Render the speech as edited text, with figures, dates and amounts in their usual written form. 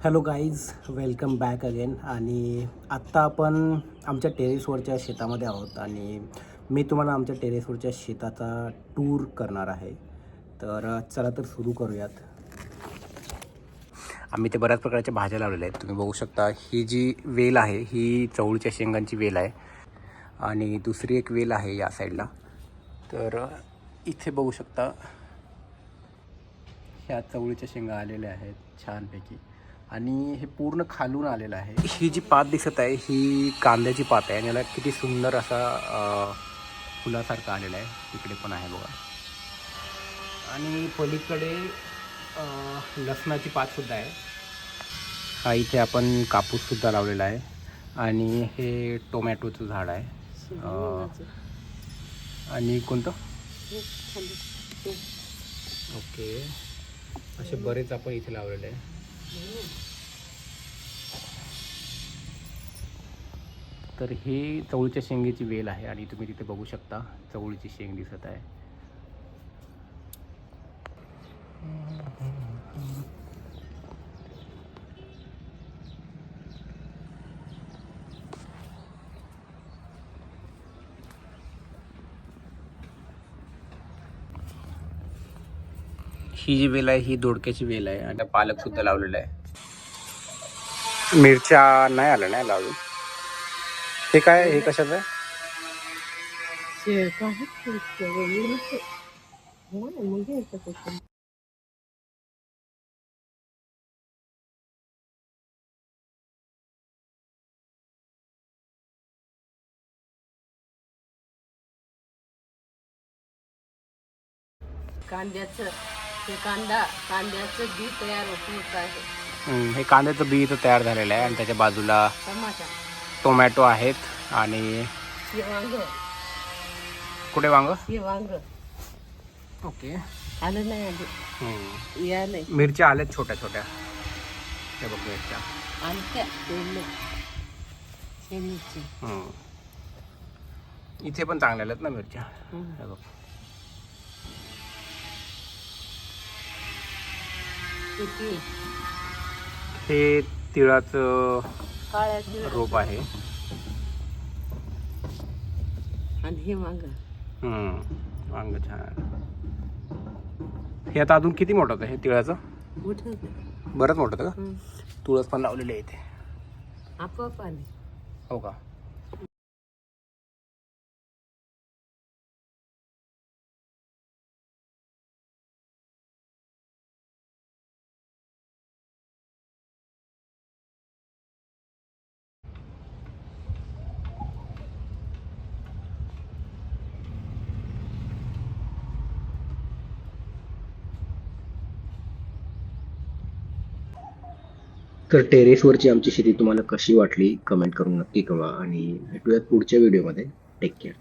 Hello guys, welcome back again. आणि आत्ता आपण आमच्या टेरेसवरच्या शेतामध्ये आहोत आणि मी तुम्हाला आमच्या टेरेसवरच्या शेताचा टूर करणार आहे. तर चला तर सुरू करूयात. आम्ही ते बऱ्याच प्रकारच्या भाज्या लावलेल्या आहेत. तुम्ही बघू शकता ही जी वेल आहे ही चवळीच्या शेंगांची वेल आहे आणि दुसरी एक वेल आहे या साईडला. तर इथे बघू शकता ह्या चवळीच्या शेंगा आलेल्या आहेत छानपैकी आणि हे पूर्ण खालून आलेलं आहे. ही जी पात दिसत आहे ही कांद्याची पात आहे आणि याला किती सुंदर असा फुलासारखा आलेला आहे. तिकडे पण आहे बघा आणि पलीकडे लसणाची पातसुद्धा आहे. हा इथे आपण कापूससुद्धा लावलेला आहे आणि हे टोमॅटोचं झाड आहे. आणि कोणतं ओके असे बरेच आपण इथे लावलेले आहे. तर हे चवळीच्या शेंगेची वेल आहे आणि तुम्ही तिथे बघू शकता चवळीची शेंग दिसत आहे. ही जी वेल आहे ही दोडक्याची वेल आहे आणि पालक सुद्धा लावलेला आहे. मिरच्या नाही आल्या नाही लावून. हे काय हे कशाचं आहे? कांद्याचं बी तयार होत आहे. हे कांद्याचं बी इथं तयार झालेलं आहे आणि त्याच्या बाजूला टोमॅटो आहेत आणि कुठे वांग ओके आलं नाही आधी या नाही मिरच्या आल्यात छोट्या छोट्या. हे बघ मिरच्या आमच्या इथे पण चांगल्या आल्यात ना मिरच्या. हे बघ हे तिळाचं काळ्या रोप आहे आणि हे वांग वांग छान. हे आता अजून किती मोठं होतं हे तिळाचं? मोठं बरंच मोठं होतं का? तुळस पण लावलेली आहे इथे. आपोआप आले. हो का? तर टेरेसवरची आमची शेती तुम्हाला कशी वाटली कमेंट करून नक्की कळवा आणि भेटूयात पुढच्या व्हिडिओमध्ये. Take care.